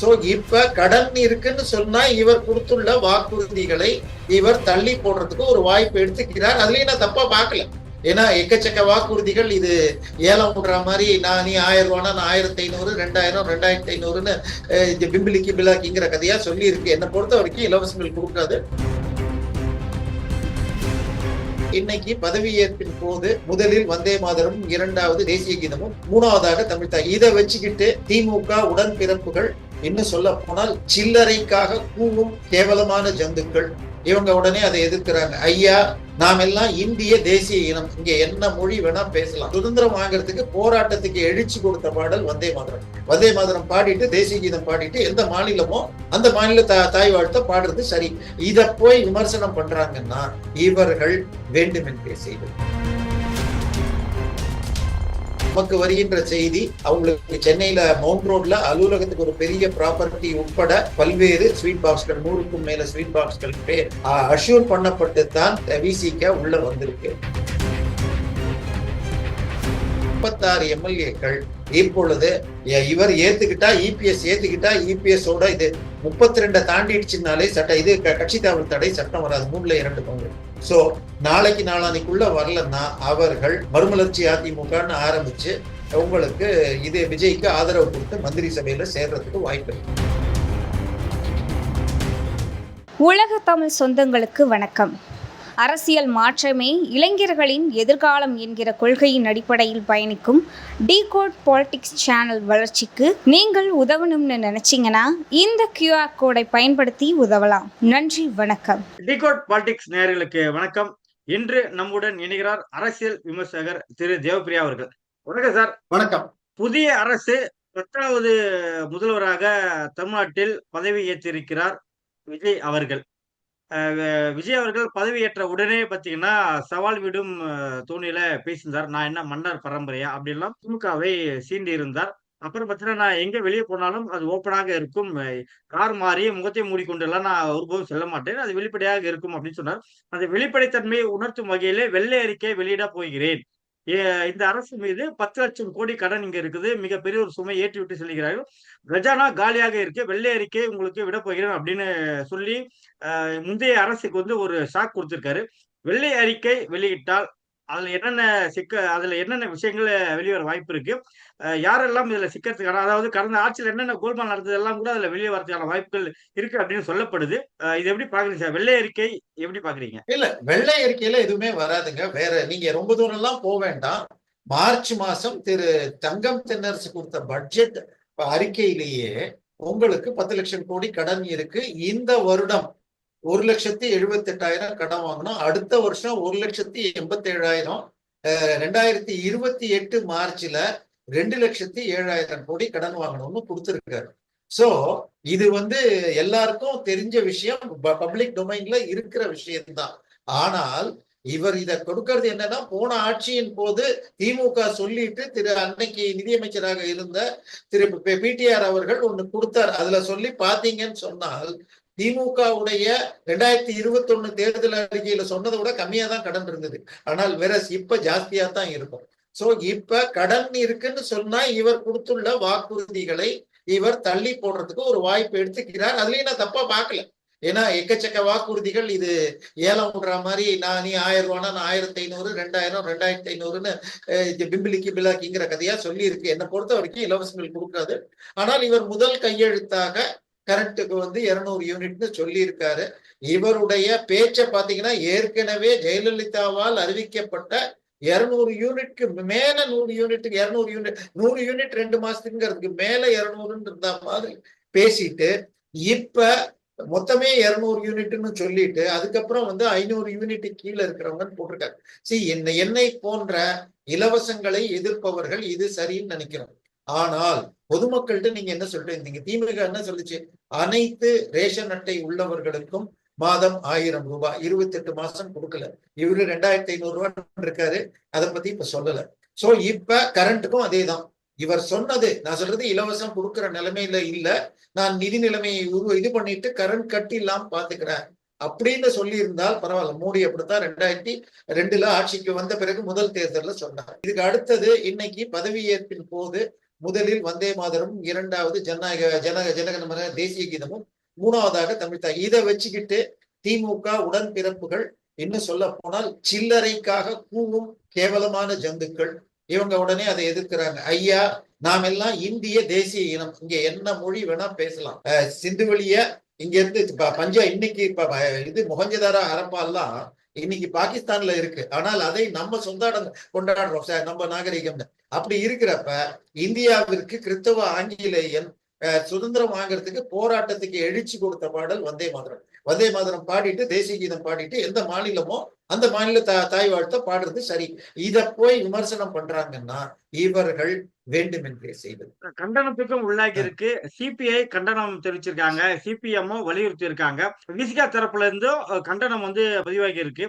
So இப்ப கடன் இருக்குன்னு சொன்னா இவர் கொடுத்துள்ள வாக்குறுதிகளை இவர் தள்ளி போடுறதுக்கு ஒரு வாய்ப்பு எடுத்துக்கிறார். அதுலயும் நான் தப்பா பார்க்கல. ஏன்னா எக்கச்சக்க வாக்குறுதிகள் இது ஏலம் விடுற மாதிரி நீ 1000 ரூபானா நான் 1500 2000 2500ன்னு பிம்பிலிக்கு பிலாக்கிங்கிற கதையா சொல்லி இருக்கு. என்னை பொறுத்த வரைக்கும் இலவசங்கள் கொடுக்காது. இன்னைக்கு பதவியேற்பின் போது முதலில் வந்தே மாதரம், இரண்டாவது தேசிய கீதமும், மூணாவதாக தமிழ் தாய். இதை வச்சுக்கிட்டு திமுக உடன்பிறப்புகள், இன்னும் சொல்ல போனால் சில்லறைக்காக கூவும் கேவலமான ஜந்துக்கள், இவங்க உடனே அதை எதிர்க்கிறாங்க. ஐயா, நாம் எல்லாம் இந்திய தேசிய இனம், இங்க என்ன மொழி வேணா பேசலாம். சுதந்திரம் வாங்குறதுக்கு போராட்டத்துக்கு எழுச்சி கொடுத்த பாடல் வந்தே மாதரம். வந்தே மாதரம் பாடிட்டு தேசிய கீதம் பாடிட்டு எந்த மாநிலமோ அந்த மாநில தாய் வாழ்த்த பாடுறது சரி. இத போய் விமர்சனம் பண்றாங்கன்னா இவர்கள் வேண்டுமென்றே செய்வது. நமக்கு வருகின்ற செய்தி, அவங்களுக்கு சென்னையில மவுண்ட் ரோட்ல அலுவலகத்துக்கு ஒரு பெரிய ப்ராப்பர்ட்டி உட்பட பல்வேறு ஸ்வீட் பாக்ஸ்கள், 100க்கும் மேல ஸ்வீட் பாக்ஸ்கள் அஷ்யூர் பண்ணப்பட்டு தான் விசிக உள்ள வந்திருக்கு. 36 எம்எல்ஏக்கள் இப்பொழுது இவர் ஏத்துக்கிட்டா இபிஎஸ் ஏத்துக்கிட்டா இபிஎஸ் ஓட இது 32 தாண்டிடுச்சுனாலே சட்டம், இது கட்சி தாவல் தடை சட்டம் வராது. 3ல் 2 பங்கு. சோ நாளைக்கு நாளானிக்குள்ள வரலன்னா அவர்கள் மறுமலர்ச்சி அதிமுகன்னு ஆரம்பிச்சு உங்களுக்கு இது விஜய்க்கு ஆதரவு கொடுத்து மந்திரி சபையில சேர்றதுக்கு வாய்ப்பு இருக்கு. உலக தமிழ் சொந்தங்களுக்கு வணக்கம். அரசியல் மாற்றமே இளைஞர்களின் எதிர்காலம் என்கிற கொள்கையின் அடிப்படையில் பயணிக்கும் டிகோட் பாலிடிக்ஸ் சேனல் வளர்ச்சிக்கு நீங்கள் உதவணும்னு நினைச்சீங்கன்னா இந்த QR கோடை பயன்படுத்தி உதவலாம். நன்றி, வணக்கம். டிகோட் பாலிடிக்ஸ் நேயர்களுக்கு வணக்கம். இன்று நம்முடன் இணைகிறார் அரசியல் விமர்சகர் திரு தேவப்பிரியா அவர்கள். வணக்கம் சார். வணக்கம். புதிய அரசு 10வது முதல்வராக தமிழ்நாட்டில் பதவி ஏற்றிருக்கிறார் விஜய் அவர்கள். விஜய் அவர்கள் பதவியேற்ற உடனே பாத்தீங்கன்னா சவால் விடும் தோணியில பேசியிருந்தார். நான் என்ன மன்னர் பரம்பரையா அப்படின்லாம் திமுகவை சீண்டி இருந்தார். அப்புறம் பாத்தீங்கன்னா, நான் எங்க வெளியே போனாலும் அது ஓப்பனாக இருக்கும், கார் மாறி முகத்தை மூடிக்கொண்டு எல்லாம் நான் ஒருபோதும் செல்ல மாட்டேன், அது வெளிப்படையாக இருக்கும் அப்படின்னு சொன்னார். அந்த வெளிப்படைத்தன்மையை உணர்த்தும் வகையிலே வெள்ளை அறிக்கை வெளியிட போகிறேன், இந்த அரசு மீது 10 லட்சம் கோடி கடன் இங்க இருக்குது, மிகப்பெரிய ஒரு சுமை ஏற்றி விட்டு செல்கிறார்கள், கஜானா காலியாக இருக்கு, வெள்ளை அறிக்கை உங்களுக்கு விட போகிறேன் அப்படின்னு சொல்லி முந்தைய அரசுக்கு ஒரு ஷாக் கொடுத்திருக்காரு. வெள்ளை அறிக்கை வெளியிட்டால் அதுல என்னென்ன விஷயங்கள் வெளிவர வாய்ப்பு இருக்கு, யாரெல்லாம் இதுல சிக்கிறதுக்கான, அதாவது கடந்த ஆட்சியில் என்னென்ன கோல்மால் நடந்தது எல்லாம் கூட அதுல வெளியே வரதுக்கான வாய்ப்புகள் இருக்கு அப்படின்னு சொல்லப்படுது. இது எப்படி பாக்குறீங்க சார்? வெள்ளை அறிக்கை எப்படி பாக்குறீங்க? இல்ல, வெள்ளை அறிக்கையில எதுவுமே வராதுங்க. வேற நீங்க ரொம்ப தூரம் எல்லாம் போக வேண்டாம். மார்ச் மாசம் திரு தங்கம் தென்னரசு கொடுத்த பட்ஜெட் அறிக்கையிலேயே உங்களுக்கு 10 லட்சம் கோடி கடன் இருக்கு. இந்த வருடம் 1,78,000 கடன் வாங்கணும். அடுத்த வருஷம் 1,87,000. 2028 மார்ச்ல 2,07,000 கோடி கடன் வாங்கணும்னு கொடுத்திருக்காரு. சோ இது எல்லாருக்கும் தெரிஞ்ச விஷயம், பப்ளிக் டொமைன்ல இருக்கிற விஷயம்தான். ஆனால் இவர் இத கொடுக்கறது என்னன்னா, போன ஆட்சியின் போது திமுக சொல்லிட்டு அன்னைக்கு நிதியமைச்சராக இருந்த திரு பிடிஆர் அவர்கள் ஒண்ணு கொடுத்தார். அதுல சொல்லி பாத்தீங்கன்னு சொன்னால் திமுகவுடைய 2021 தேர்தல் அறிக்கையில சொன்னதை விட கம்மியா தான் கடன் இருந்தது. ஆனால் வேற இப்ப ஜாஸ்தியா தான் இருக்கும். சோ இப்ப கடன் இருக்குன்னு சொன்னா இவர் கொடுத்துள்ள வாக்குறுதிகளை இவர் தள்ளி போடுறதுக்கு ஒரு வாய்ப்பு எடுத்துக்கிறார். அதுலயும் நான் தப்பா பார்க்கல. ஏன்னா எக்கச்சக்க வாக்குறுதிகள் இது ஏலம் விடுற மாதிரி நீ 1000 ரூபானா நான் 1500 2000 2500ன்னு பிம்பிலிக்கு பிலாக்கிங்கிற கதையா சொல்லி இருக்கு. என்னை பொறுத்த வரைக்கும் இலவசங்கள் கொடுக்காது. ஆனால் இவர் முதல் கையெழுத்தாக கரண்ட்டுக்கு 200 யூனிட்னு சொல்லி இருக்காரு. இவருடைய பேச்சை பாத்தீங்கன்னா, ஏற்கனவே ஜெயலலிதாவால் அறிவிக்கப்பட்ட 200 யூனிட்க்கு மேல 100 யூனிட்டுக்கு 200 யூனிட் 100 யூனிட் 2 மாசத்துக்குங்கிறதுக்கு மேல 200 இருந்த மாதிரி பேசிட்டு இப்ப மொத்தமே 200 யூனிட்னு சொல்லிட்டு அதுக்கப்புறம் 500 யூனிட் கீழே இருக்கிறவங்கன்னு போட்டிருக்காரு. என்னை போன்ற இலவசங்களை எதிர்ப்பவர்கள் இது சரின்னு நினைக்கிறோம். ஆனால் பொதுமக்கள்கிட்ட நீங்க என்ன சொல்லிட்டு இருந்தீங்க? திமுக என்ன சொல்லுச்சு? அனைத்து ரேஷன் அட்டை உள்ளவர்களுக்கும் மாதம் 1000 ரூபாய், 28 மாசம் கொடுக்கல. இவரு 2,500 ரூபாய் இருக்காரு, அதை பத்தி இப்ப சொல்லல. சோ இப்ப கரண்ட்டுக்கும் அதேதான். இவர் சொன்னது, நான் சொல்றது இலவசம் கொடுக்கிற நிலைமையில இல்ல, நான் நிதி நிலைமையை இது பண்ணிட்டு கரண்ட் கட்டி இல்லாம பாத்துக்கிறேன் அப்படின்னு சொல்லி இருந்தால் பரவாயில்ல. மோடி அப்படித்தான் 2002ல ஆட்சிக்கு வந்த பிறகு முதல் தேர்தல்ல சொன்னார். இதுக்கு அடுத்தது இன்னைக்கு பதவியேற்பின் போது முதலில் வந்தே மாதரம், இரண்டாவது ஜனகணமன தேசிய கீதமும், மூணாவதாக தமிழ் தாய். இதை வச்சுக்கிட்டு திமுக உடன்பிறப்புகள், இன்னும் சொல்ல போனால் சில்லறைக்காக கூவும் கேவலமான ஜந்துக்கள், இவங்க உடனே அதை எதிர்க்கிறாங்க. ஐயா, நாம் எல்லாம் இந்திய தேசிய இனம், இங்க என்ன மொழி வேணா பேசலாம். சிந்துவெளிய இங்க இருந்து இன்னைக்கு இது மொஹஞ்சதாரா ஹரப்பா எல்லாம் இன்னைக்கு பாகிஸ்தான்ல இருக்கு. ஆனால் அதை நம்ம கொண்டாடுறோம் நம்ம நாகரிகம். அப்படி இருக்கிறப்ப இந்தியாவிற்கு கிறிஸ்தவ ஆங்கிலேயன் சுதந்திரம் வாங்குறதுக்கு போராட்டத்துக்கு எழுச்சி கொடுத்த பாடல் வந்தே மாதரம். வந்தே மாதரம் பாடிட்டு தேசிய கீதம் பாடிட்டு எந்த மாநிலமோ அந்த மாநில தாய் வாழ்த்த பாடுறது சரி. இத போய் விமர்சனம் பண்றாங்கன்னா இவர்கள் வேண்டுமென்றே செய்வது. கண்டனத்துக்கும் உள்ளாகி இருக்கு. சிபிஐ கண்டனம் தெரிவிச்சிருக்காங்க, சிபிஎம்மும் வலியுறுத்தி இருக்காங்க. விசிகா தரப்புல இருந்தும் கண்டனம் பதிவாகி இருக்கு.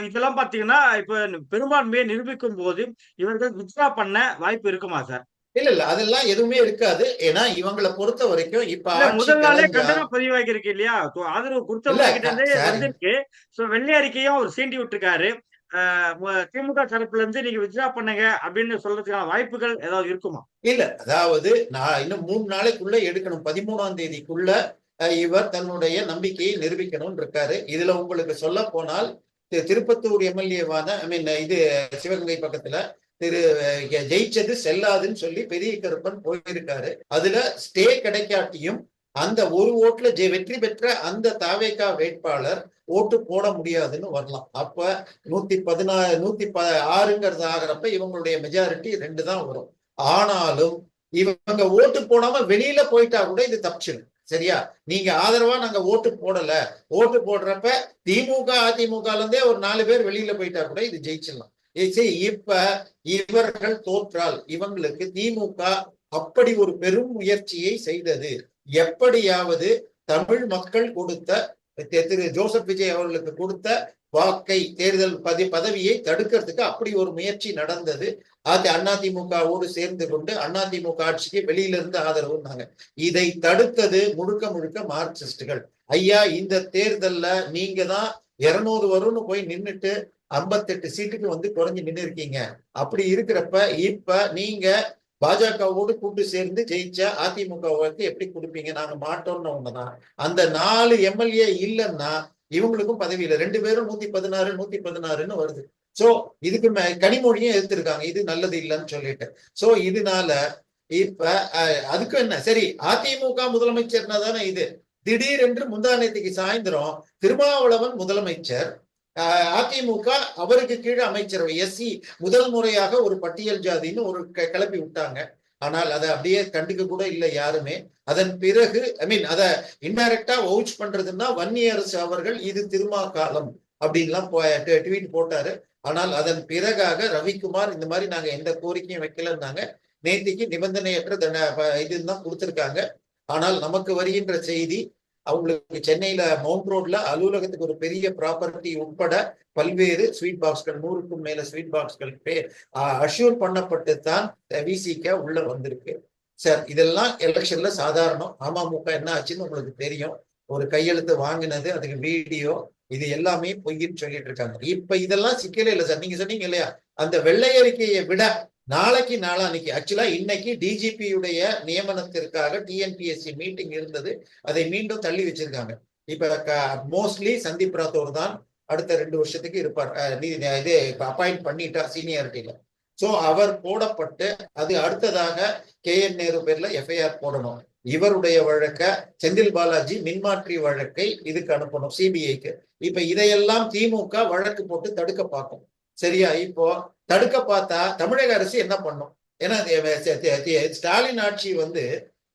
இதெல்லாம் பாத்தீங்கன்னா இப்ப பெரும்பான்மையை நிரூபிக்கும் போது இவர்கள் வித்ரா பண்ண வாய்ப்பு இருக்குமா சார்? இல்ல அதெல்லாம் எதுவுமே இருக்காது. ஏன்னா இவங்களை பொறுத்த வரைக்கும் இப்ப முதல் நாளே கண்டனம் பதிவாகி இருக்கு இல்லையா? ஆதரவு கொடுத்தவங்க வந்திருக்கு. வெள்ளை அறிக்கையும் அவர் சீண்டி விட்டுருக்காரு. திமுக தரப்புல இருந்து நீங்க வித்ரா பண்ணுங்க அப்படின்னு சொல்றதுக்கான வாய்ப்புகள் ஏதாவது இருக்குமா? இல்ல, அதாவது நான் இன்னும் 3 நாளைக்குள்ள எடுக்கணும். 13ஆம் தேதிக்குள்ள இவர் தன்னுடைய நம்பிக்கையை நிரூபிக்கணும் இருக்காரு. இதுல உங்களுக்கு சொல்ல போனால் திருப்பத்தூர் எம்எல்ஏவான இது சிவகங்கை பக்கத்துல ஜெயிச்சது செல்லாதுன்னு சொல்லி பெரிய கருப்பன் போயிருக்காரு. அதுல ஸ்டே கிடைக்காட்டியும் அந்த ஒரு ஓட்டுல வெற்றி பெற்ற அந்த தாவேகா வேட்பாளர் ஓட்டு போட முடியாதுன்னு வரலாம். அப்ப 116 ஆகிறப்ப இவங்களுடைய மெஜாரிட்டி 2 தான் வரும். ஆனாலும் இவங்க ஓட்டு போடாம வெளியில போயிட்டா கூட இது தப்பிச்சிடும். சரியா? நீங்க ஆதரவா நாங்க ஓட்டு போடல, ஓட்டு போடுறப்ப திமுக அதிமுக இருந்தே ஒரு 4 பேர் வெளியில போயிட்டா கூட இது ஜெயிச்சிடலாம். இப்ப இவர்கள் தோற்றால் இவங்களுக்கு திமுக அப்படி ஒரு பெரும் முயற்சியை செய்தது. எப்படியாவது தமிழ் மக்கள் கொடுத்த திரு ஜோசப் விஜய் அவர்களுக்கு கொடுத்த வாக்கை, தேர்தல் பதவியை தடுக்கிறதுக்கு அப்படி ஒரு முயற்சி நடந்தது. அது அதிமுகவோடு சேர்ந்து கொண்டு அதிமுக ஆட்சிக்கு வெளியில இருந்து ஆதரவுனாங்க. இதை தடுத்தது முழுக்க முழுக்க மார்க்சிஸ்டுகள். ஐயா, இந்த தேர்தல்ல நீங்க தான் 200 வரும்னு போய் நின்னுட்டு 58 சீட்டுக்கு குறைஞ்சு நின்று இருக்கீங்க. அப்படி இருக்கிறப்ப இப்ப நீங்க பாஜகவோடு கூட்டு சேர்ந்து ஜெயிச்ச அதிமுகவுக்கு எப்படி கொடுப்பீங்க? நாங்க மாட்டோம்னு ஒண்ணுதான். அந்த 4 எம்எல்ஏ இல்லைன்னா இவங்களுக்கும் பதவி இல்லை. 2 பேரும் 116 116ன்னு வருது. சோ இதுக்கு கனிமொழியும் எதிர்த்திருக்காங்க, இது நல்லது இல்லைன்னு சொல்லிட்டு. சோ இதனால இப்ப அதுக்கு என்ன சரி, அதிமுக முதலமைச்சர்னா தானே இது. திடீரென்று முந்தானத்துக்கு சாயந்தரம் திருமாவளவன் முதலமைச்சர், அதிமுக அவருக்கு கீழே அமைச்சரவை எஸ்சி முதல் முறையாக ஒரு பட்டியல் ஜாதின்னு ஒரு கிளப்பி விட்டாங்க. ஆனால் அதை அப்படியே கண்டுக்க கூட இல்லை யாருமே. அதன் பிறகு அத இன்டைரக்டா வவுச் பண்றதுன்னா வன்னியரசு அவர்கள் இது திருமா காலம் அப்படின்லாம் ட்வீட் போட்டாரு. ஆனால் அதன் பிறகாக ரவிக்குமார் இந்த மாதிரி நாங்க எந்த கோரிக்கையும் வைக்கலன்னாங்க. நேத்திக்கு நிபந்தனையற்ற இதுதான் கொடுத்திருக்காங்க. ஆனால் நமக்கு வருகின்ற செய்தி, அவங்களுக்கு சென்னையில மவுண்ட் ரோட்ல அலுவலகத்துக்கு ஒரு பெரிய ப்ராப்பர்ட்டி உட்பட பல்வேறு ஸ்வீட் பாக்ஸ்கள், 100க்கும் மேல ஸ்வீட் பாக்ஸ்கள் அஷ்யூர் பண்ணப்பட்டு தான் விசிக உள்ள வந்திருக்கு. சார், இதெல்லாம் எலெக்ஷன்ல சாதாரணம். அமமுக என்ன ஆச்சுன்னு உங்களுக்கு தெரியும். ஒரு கையெழுத்து வாங்கினது, அதுக்கு வீடியோ, இது எல்லாமே பொய்ன்னு சொல்லிட்டு இருக்காங்க. இப்ப இதெல்லாம் சிக்கலே இல்லை சார். நீங்க சொன்னீங்க இல்லையா, அந்த வெள்ளை அறிக்கையை விட நாளான்னைக்கு ஆக்சுவலா இன்னைக்கு டிஜிபியுடைய நியமனத்திற்காக டிஎன்பிஎஸ்சி மீட்டிங் இருந்தது. அதை மீண்டும் தள்ளி வச்சிருக்காங்க. இப்ப மோஸ்ட்லி சந்தீப் ராத்தோர் தான் அடுத்த 2 வருஷத்துக்கு இருப்பார். இது அப்பாயிண்ட் பண்ணிட்டா சீனியாரிட்டியில. சோ அவர் போடப்பட்டு அது அடுத்ததாக KN நேரு பேர்ல எஃப்ஐஆர் போடணும். இவருடைய வழக்க செந்தில் பாலாஜி மின்மாற்றி வழக்கை இதுக்கு அனுப்பணும், சிபிஐக்கு. இப்ப இதையெல்லாம் திமுக வழக்கு போட்டு தடுக்க பார்க்கும். சரியா? இப்போ தடுக்க பார்த்தா தமிழக அரசு என்ன பண்ணும்? ஏன்னா ஸ்டாலின் ஆட்சி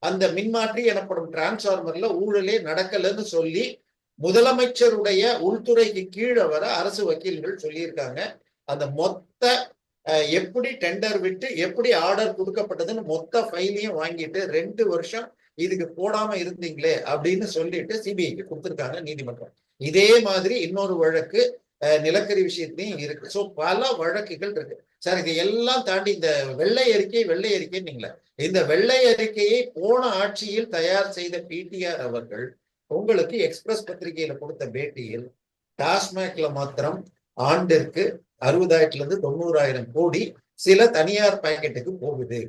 அந்த மின்மாற்றி எனப்படும் டிரான்ஸ்பார்மர்ல ஊழலே நடக்கலன்னு சொல்லி முதலமைச்சருடைய உள்துறைக்கு கீழே வர அரசு வக்கீல்கள் சொல்லியிருக்காங்க. அந்த மொத்த எப்படி டெண்டர் விட்டு எப்படி ஆர்டர் கொடுக்கப்பட்டதுன்னு மொத்த ஃபைலையும் வாங்கிட்டு 2 வருஷம் இதுக்கு போடாம இருந்தீங்களே அப்படின்னு சொல்லிட்டு சிபிஐக்கு கொடுத்திருக்காங்க நீதிமன்றம். இதே மாதிரி இன்னொரு வழக்கு நிலக்கரி விஷயத்திலையும் இருக்கு. சோ பல வழக்குகள் இருக்கு சார். இது எல்லாம் தாண்டி இந்த வெள்ளை அறிக்கைன்னு இந்த வெள்ளை அறிக்கையை போன ஆட்சியில் தயார் செய்த பிடிஆர் அவர்கள் உங்களுக்கு எக்ஸ்பிரஸ் பத்திரிகையில கொடுத்த பேட்டியில் டாஸ்மாக்ல மாத்திரம் ஆண்டிற்கு 60,000 to 90,000 கோடி சில தனியார் பாக்கெட்டுக்கு போகுது.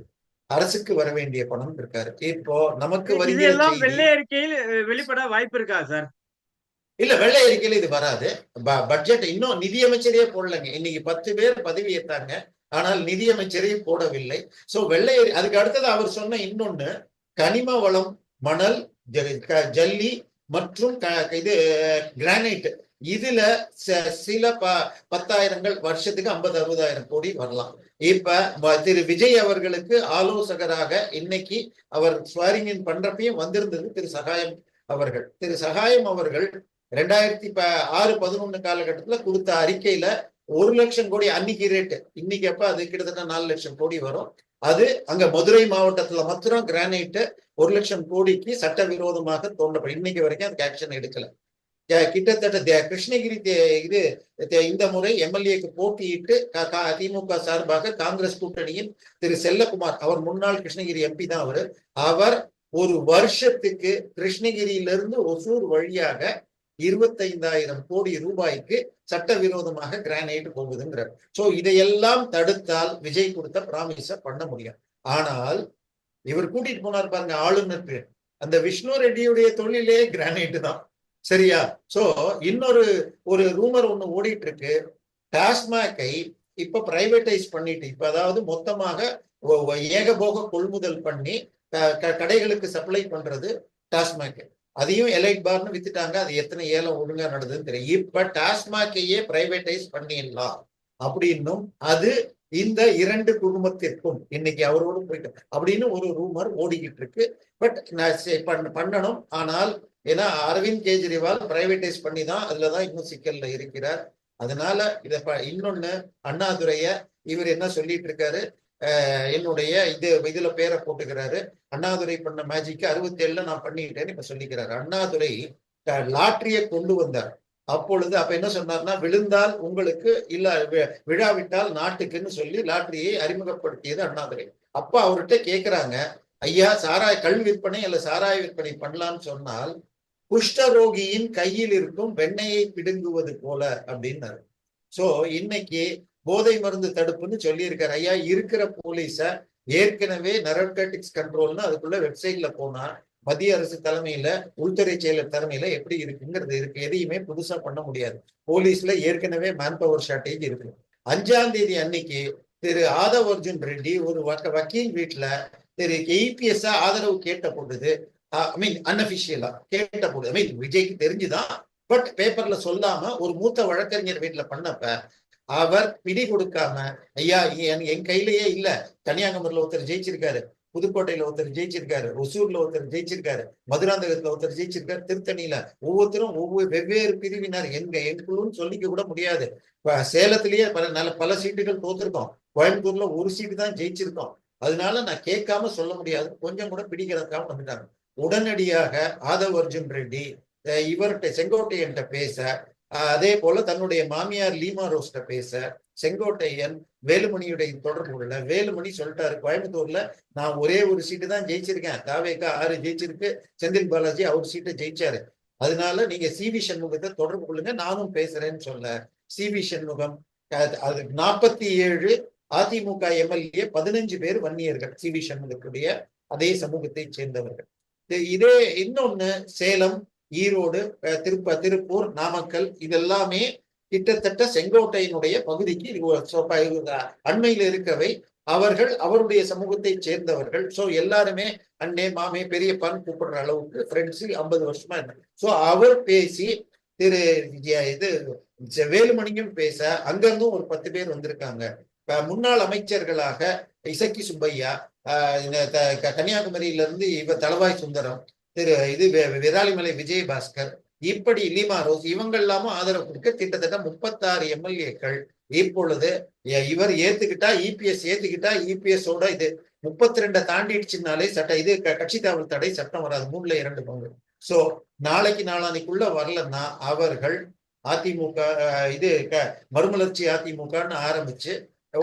அரசுக்கு வர வேண்டிய பணம் இருக்காரு. இப்போ நமக்கு இது வருகிற எல்லாம் செய்தி, வெள்ளை அறிக்கையில் வெளிப்பட வாய்ப்பு இருக்கா சார்? இல்ல வெள்ளை அறிக்கையில இது வராது. பட்ஜெட் இன்னும் நிதியமைச்சரே போடலங்க. இன்னைக்கு 10 பேர் பதவி ஏற்றாங்க, ஆனால் நிதியமைச்சரே போடவில்லை. சோ அதுக்கு அடுத்தது அவர் சொன்ன இன்னொன்னு, கனிம வளம், மணல், ஜல்லி மற்றும் இது கிரானைட், இதுல சில 10,000 வருஷத்துக்கு 50-60,000 கோடி வரலாம். இப்ப திரு விஜய் அவர்களுக்கு ஆலோசகராக இன்னைக்கு அவர் ஸ்வாரிங் பண்றப்பையும் வந்திருந்தது திரு சகாயம் அவர்கள் 2006-11 காலகட்டத்துல கொடுத்த அறிக்கையில 1,00,000 கோடி அன்னைக்கு ரேட்டு, இன்னைக்கு அப்ப அது கிட்டத்தட்ட 4,00,000 கோடி வரும். அது அங்க மதுரை மாவட்டத்துல மாத்திரம் கிரானைட் 1,00,000 கோடிக்கு சட்டவிரோதமாக தோண்டப்படும். இன்னைக்கு வரைக்கும் அதுக்கு ஆக்ஷன் எடுக்கல. கிட்டத்தட்ட கிருஷ்ணகிரி இது இந்த முறை எம்எல்ஏக்கு போட்டியிட்டு திமுக சார்பாக காங்கிரஸ் கூட்டணியின் திரு செல்லகுமார், அவர் முன்னாள் கிருஷ்ணகிரி எம்பி தான் அவர் ஒரு வருஷத்துக்கு கிருஷ்ணகிரியிலிருந்து ஒசூர் வழியாக 25,000 கோடி ரூபாய்க்கு சட்டவிரோதமாக கிரானைட் போகுதுங்கிறார். சோ இதையெல்லாம் தடுத்தால் விஜய் கொடுத்த ப்ராமிஸ பண்ண முடியும். ஆனால் இவர் கூட்டிட்டு போனார் பாருங்க ஆளுநருக்கு, அந்த விஷ்ணு ரெட்டியுடைய தொழிலே கிரானைட் தான். சரியா? சோ இன்னொரு ரூமர் ஒண்ணு ஓடிட்டு இருக்கு. டாஸ்மாகை இப்ப பிரைவேடைஸ் பண்ணிட்டு, இப்ப அதாவது மொத்தமாக ஏகபோக கொள்முதல் பண்ணி கடைகளுக்கு சப்ளை பண்றது டாஸ்மாக். அதையும் எலைட் பார்னு வித்துட்டாங்க. அது எத்தனை ஏலம் ஒழுங்கா நடந்ததுன்னு தெரியும். இப்ப டாஸ்மாகையே பிரைவேடைஸ் பண்ணிடலாம் அப்படின்னும், அது இந்த 2 குடும்பத்திற்கும் இன்னைக்கு அவரோடு போயிட்டு அப்படின்னு ஒரு ரூமர் ஓடிக்கிட்டு இருக்கு. பட் பண்ணணும். ஆனால் ஏன்னா அரவிந்த் கெஜ்ரிவால் பிரைவேடைஸ் பண்ணி தான் அதுலதான் இன்னும் சிக்கல்ல இருக்கிறார். அதனால இன்னொன்னு, அண்ணாதுரைய இவர் என்ன சொல்லிட்டு இருக்காரு, என்னுடைய இதுல பேரை போட்டுக்கிறாரு. அண்ணாதுரை பண்ண மேஜிக்கு 67ல நான் பண்ணிட்டேன்னு இப்ப சொல்லிக்கிறாரு. அண்ணாதுரை லாட்டரியை கொண்டு வந்தார். அப்பொழுது அப்ப என்ன சொன்னார்னா, விழுந்தால் உங்களுக்கு, இல்ல விழாவிட்டால் நாட்டுக்குன்னு சொல்லி லாட்டரியை அறிமுகப்படுத்தியது அண்ணாதுரை. அப்ப அவர்கிட்ட கேக்குறாங்க, ஐயா கல் விற்பனை அல்ல சாராய விற்பனை பண்ணலாம்னு சொன்னால் குஷ்டரோகியின் கையில் இருக்கும் வெண்ணையை பிடுங்குவது போல அப்படின்னாரு. சோ இன்னைக்கு போதை மருந்து தடுப்புன்னு சொல்லி இருக்காரு. ஐயா இருக்கிற போலீஸ ஏற்கனவே நரகோட்டிக்ஸ் கண்ட்ரோல்னு அதுக்குள்ள வெப்சைட்ல போனா மத்திய அரசு தலைமையில, உள்துறை செயலர் தலைமையில எப்படி இருக்குங்கிறது இருக்கு. எதையுமே புதுசா பண்ண முடியாது. போலீஸ்ல ஏற்கனவே மேன் பவர் ஷார்டேஜ் இருக்கு. 5ஆம் தேதி அன்னைக்கு திரு ஆதவ் அர்ஜுன் ரெட்டி ஒரு வக்கீல் வீட்டுல திரு EPS ஆதரவு கேட்ட பொழுது, அன்அபிஷியலா கேட்ட பொழுது, விஜய்க்கு தெரிஞ்சுதான், பட் பேப்பர்ல சொல்லாம ஒரு மூத்த வழக்கறிஞர் வீட்டுல பண்ணப்ப அவர் பிடி கொடுக்காம, ஐயா என் கையிலேயே இல்ல, கன்னியாகுமரியில ஒருத்தர் ஜெயிச்சிருக்காரு, புதுக்கோட்டையில ஒருத்தர் ஜெயிச்சிருக்காரு, ஒசூர்ல ஒருத்தர் ஜெயிச்சிருக்காரு, மதுராந்தகத்துல ஒருத்தர் ஜெயிச்சிருக்காரு, திருத்தணியில ஒவ்வொருத்தரும் வெவ்வேறு பிரிவினர், என் குழுன்னு சொல்லிக்க கூட முடியாது. சேலத்திலேயே பல சீட்டுகள் தோத்துருக்கோம், கோயம்புத்தூர்ல ஒரு சீட்டு தான் ஜெயிச்சிருக்கோம். அதனால நான் கேட்காம சொல்ல முடியாது, கொஞ்சம் கூட பிடிக்கிறதுக்காக வந்துட்டாங்க. உடனடியாக ஆதவ் அர்ஜுன் ரெட்டி இவர்கிட்ட செங்கோட்டையன்ட்ட பேச, அதே போல தன்னுடைய மாமியார் லீமா ரோஸ்ட பேச, செங்கோட்டையன் வேலுமணியுடைய தொடர்பு உள்ள வேலுமணி சொல்லிட்டாரு, கோயம்புத்தூர்ல நான் ஒரே ஒரு சீட்டு தான் ஜெயிச்சிருக்கேன், தாவேக்கா 6 ஜெயிச்சிருக்கு, செந்தில் பாலாஜி அவர் சீட்டை ஜெயிச்சாரு, அதனால நீங்க CV சண்முகத்தை தொடர்பு கொள்ளுங்க, நானும் பேசுறேன்னு சொல்ல, CV சண்முகம் 47 அதிமுக MLA 15 பேர் வன்னியர்கள், CV சண்முகத்துடைய அதே சமூகத்தை சேர்ந்தவர்கள். இதே இன்னொன்னு சேலம், ஈரோடு, திருப்பூர், நாமக்கல், இதெல்லாமே கிட்டத்தட்ட செங்கோட்டையினுடைய பகுதிக்கு அண்மையில் இருக்கவை. அவர்கள் அவருடைய சமூகத்தை சேர்ந்தவர்கள். சோ எல்லாருமே அண்ணே மாமே பெரியப்பான்னு கூப்பிடுற அளவுக்கு ஃப்ரெண்ட்ஸ் 50 வருஷமா இருந்தாங்க. சோ அவர் பேசி திரு வேலுமணியும் பேச, அங்கிருந்தும் ஒரு 10 பேர் வந்திருக்காங்க. முன்னாள் அமைச்சர்களாக இசக்கி சுப்பையா, கன்னியாகுமரியில இருந்து இவர் தளவாய் சுந்தரம், விராலிமலை விஜயபாஸ்கர், இப்படி லீமா ரோஸ், இவங்க எல்லாமும் ஆதரவு கொடுக்க கிட்டத்தட்ட 36 MLAக்கள். இப்பொழுது இவர் ஏத்துக்கிட்டா, EPS ஏத்துக்கிட்டா, EPS ஓட இது 32 தாண்டிடுச்சுனாலே கட்சி தாவல் தடை சட்டம் வராது, 3ல் 2 பங்கு. சோ நாளைக்கு நாளானிக்குள்ள வரலன்னா அவர்கள் அதிமுக மறுமலர்ச்சி அதிமுகன்னு ஆரம்பிச்சு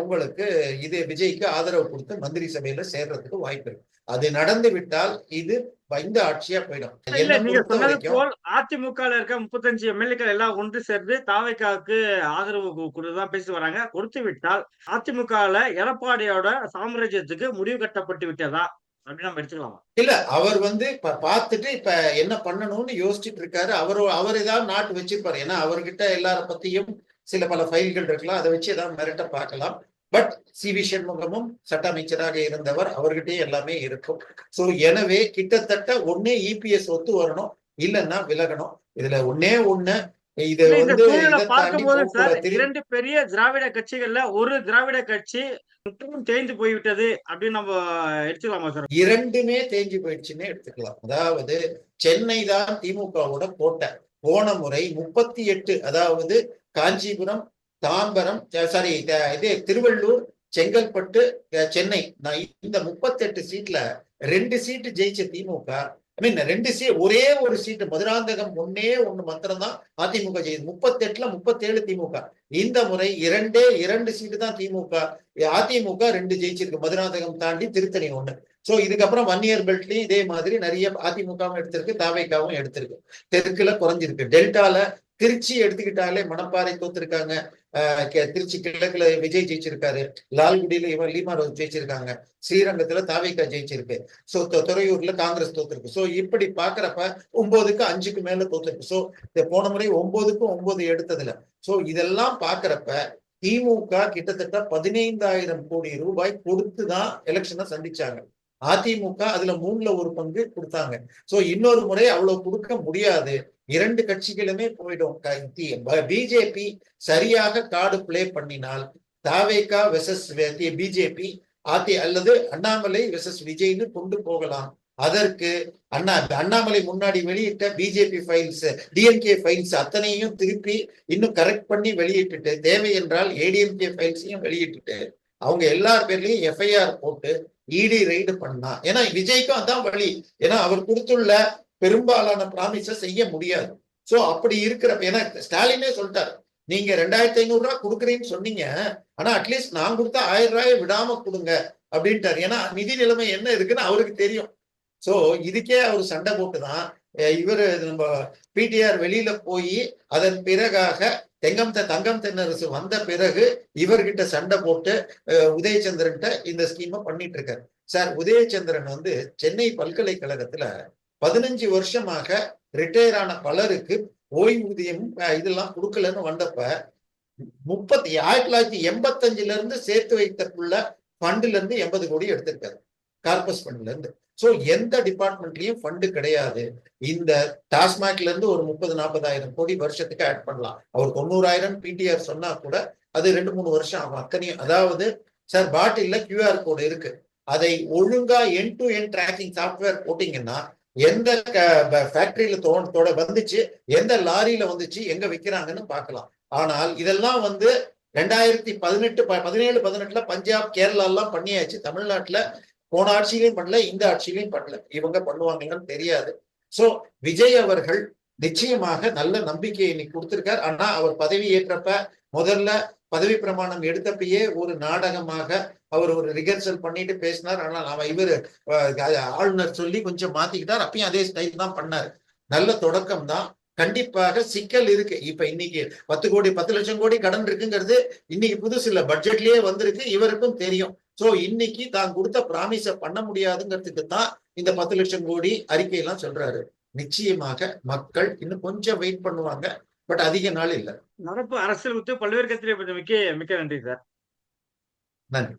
உங்களுக்கு இது விஜய்க்கு ஆதரவு கொடுத்து மந்திரி சபையில சேர்றதுக்கு வாய்ப்பு இருக்கு. அது நடந்து விட்டால் இது இந்த ஆட்சியா போயிடும். இல்ல என்ன நீங்க பொறுத்த சொன்னது வரைக்கும் போல் அதிமுகல இருக்க 35 எம்எல்ஏக்கள் எல்லாம் ஒன்று சேர்ந்து தாவேக்காவுக்கு ஆதரவு கொடுத்துதான் பேசி வராங்க. கொடுத்து விட்டால் அதிமுகல எடப்பாடியோட சாம்ராஜ்யத்துக்கு முடிவு கட்டப்பட்டு விட்டதா அப்படின்னு நம்ம எடுத்துக்கலாமா? இல்ல அவர் வந்து பார்த்துட்டு இப்ப என்ன பண்ணணும்னு யோசிச்சுட்டு இருக்காரு. அவர் ஏதாவது நாட்டு வச்சிருப்பாரு. ஏன்னா அவர்கிட்ட எல்லார பத்தியும் சில பல ஃபைல்கள் இருக்கலாம். அதை வச்சு ஏதாவது மிரட்ட பார்க்கலாம். But CV. சண்முகமும் சட்ட அமைச்சராக இருந்தவர், அவர்கிட்டயும் எல்லாமே இருக்கும். சோ எனவே கிட்டத்தட்ட ஒன்னே இபிஎஸ் ஒத்து வரணும், இல்லைன்னா விலகணும். இதுல ஒன்னே ஒண்ணு இது இந்த வந்து சூழலை இதை தாண்டி பார்க்கும்போது சார், போகக்கூடாது. 2 பெரிய திராவிட கட்சிகள்ல ஒரு திராவிட கட்சி முற்றிலும் தேய்ந்து போய்விட்டது அப்படின்னு நம்ம எடுத்துக்கலாமா சார்? இரண்டுமே தேஞ்சு போயிடுச்சுன்னு எடுத்துக்கலாம். அதாவது சென்னை தான் திமுகவோட கோட்டை. போன முறை 38, அதாவது காஞ்சிபுரம், தாம்பரம், சாரி இது திருவள்ளூர், செங்கல்பட்டு, சென்னை, இந்த 38 சீட்ல 2 சீட்டு ஜெயிச்ச திமுக, ஐ மீன் 2 சீட், ஒரே ஒரு சீட்டு மதுராந்தகம் ஒன்னே ஒண்ணு மாத்திரம் தான் அதிமுக ஜெயிச்சு. 38ல 37 திமுக. இந்த முறை 2 சீட்டு தான் திமுக, அதிமுக 2 ஜெயிச்சிருக்கு. மதுராந்தகம் தாண்டி திருத்தணி 1. சோ இதுக்கப்புறம் 1 இயர் பெல்ட்லயும் இதே மாதிரி நிறைய அதிமுகவும் எடுத்திருக்கு, தாவேக்காவும் எடுத்திருக்கு. தெற்குல குறைஞ்சிருக்கு. டெல்டால திருச்சி எடுத்துக்கிட்டாலே மணப்பாறை தோத்திருக்காங்க, திருச்சி கிழக்குல விஜய் ஜெயிச்சிருக்காரு, லால்குடியில இவன் லீமா ரோஸ் ஜெயிச்சிருக்காங்க, ஸ்ரீரங்கத்துல தாவேக்கா ஜெயிச்சிருக்கு, சோ துறையூர்ல காங்கிரஸ் தோத்திருக்கு. சோ இப்படி பாக்குறப்ப 9க்கு 5க்கு மேல தோத்திருக்கு. சோ போன முறை 9க்கு 9 எடுத்ததுல. சோ இதெல்லாம் பாக்குறப்ப திமுக கிட்டத்தட்ட 15,000 கோடி ரூபாய் கொடுத்துதான் எலெக்ஷனை சந்திச்சாங்க. அதிமுக அதுல 3ல 1 பங்கு கொடுத்தாங்க. சோ இன்னொரு முறை அவ்வளவு கொடுக்க முடியாது. 2 கட்சிகளுமே போயிடும். பிஜேபி சரியாக கார்டு பிளே பண்ணினால் தாவேகா வெர்சஸ் பிஜேபி, அல்லது அண்ணாமலை வெர்சஸ் விஜய்னு கொண்டு போகலாம். அதற்கு அண்ணாமலை முன்னாடி வெளியிட்ட பிஜேபி ஃபைல்ஸ், டிஎம்கே ஃபைல்ஸ் அத்தனையும் திருப்பி இன்னும் கரெக்ட் பண்ணி வெளியிட்டுட்டு, தேவை என்றால் ஏடிஎம்கே ஃபைல்ஸையும் வெளியிட்டுட்டு, அவங்க எல்லார் பேர்லயும் எஃப்ஐஆர் போட்டு இடி ரைடு பண்ணா. ஏன்னா விஜய்க்கும் அதான் வழி. ஏன்னா அவர் கொடுத்துள்ள பெரும்பாலான ப்ராமிஸ செய்ய முடியாது. சோ அப்படி இருக்கிறப்ப, ஏன்னா ஸ்டாலினே சொல்லிட்டாரு, நீங்க 2,500 ரூபாய் கொடுக்குறீன்னு சொன்னீங்க, ஆனா அட்லீஸ்ட் நான் கொடுத்தா 1000 ரூபாயை விடாம கொடுங்க அப்படின்ட்டாரு. ஏன்னா நிதி நிலைமை என்ன இருக்குன்னு அவருக்கு தெரியும். சோ இதுக்கே அவர் சண்டை போட்டுதான் இவரு நம்ம பிடிஆர் வெளியில போய் அதன் பிறகாக தங்கம் தென்னரசு வந்த பிறகு இவர்கிட்ட சண்டை போட்டு உதயச்சந்திரன் இந்த ஸ்கீமை பண்ணிட்டு இருக்காரு. சார், உதயச்சந்திரன் வந்து சென்னை பல்கலைக்கழகத்துல 15 வருஷமாக ரிட்டையர் ஆன பலருக்கு ஓய்வூதியம் இதெல்லாம் கொடுக்கலன்னு வந்தப்ப 1985ல இருந்து சேர்த்து வைத்துள்ள ஃபண்ட்ல இருந்து 80 கோடி எடுத்திருக்காரு, கார்பஸ் ஃபண்ட்ல இருந்து. சோ எந்த டிபார்ட்மெண்ட்லயும் ஃபண்டு கிடையாது. இந்த டாஸ்மாக்ல இருந்து ஒரு 30-40 கோடி வருஷத்துக்கு ஆட் பண்ணலாம். அவர் 90,000 பிடிஆர் சொன்னா கூட அது 2-3 வருஷம் ஆகும். அத்தனையும், அதாவது சார் பாட்டில்ல QR கோடு இருக்கு, அதை ஒழுங்கா end to end tracking software போட்டீங்கன்னா எந்த ஃபேக்டரியில வந்துச்சு, எந்த லாரியில வந்துச்சு, எங்க விற்கிறாங்கன்னு பார்க்கலாம். ஆனால் இதெல்லாம் வந்து 2017-18ல பஞ்சாப், கேரளா எல்லாம் பண்ணியாச்சு. தமிழ்நாட்டுல போன ஆட்சியிலையும் பண்ணல, இந்த ஆட்சியிலையும் பண்ணல. இவங்க பண்ணுவாங்கன்னு தெரியாது. சோ விஜய் அவர்கள் நிச்சயமாக நல்ல நம்பிக்கையை இன்னைக்கு கொடுத்திருக்கார். ஆனா அவர் பதவி ஏற்றப்ப முதல்ல பதவி பிரமாணம் எடுத்தப்பயே ஒரு நாடகமாக அவர் ஒரு ரிகர்சல் பண்ணிட்டு பேசினார். ஆனால் இவர் ஆளுநர் சொல்லி கொஞ்சம் மாத்திக்கிட்டார். அப்பயும் அதே ஸ்டைல் தான் பண்ணாரு. நல்ல தொடக்கம் தான். கண்டிப்பாக சிக்கல் இருக்கு. இப்ப இன்னைக்கு 10 லட்சம் கோடி கடன் இருக்குங்கிறது இன்னைக்கு புதுசு இல்ல, பட்ஜெட்லயே வந்திருக்கு, இவருக்கும் தெரியும். சோ இன்னைக்கு தான் கொடுத்த ப்ராமிஸ பண்ண முடியாதுங்கிறதுக்கு தான் இந்த 10 லட்சம் கோடி அறிக்கையெல்லாம் சொல்றாரு. நிச்சயமாக மக்கள் இன்னும் கொஞ்சம் வெயிட் பண்ணுவாங்க, பட் அதிக நாள் இல்ல. நடப்பு அரசியல் குறித்து பல்வேறு கட்சிகளை மிக்க நன்றி சார். நன்றி.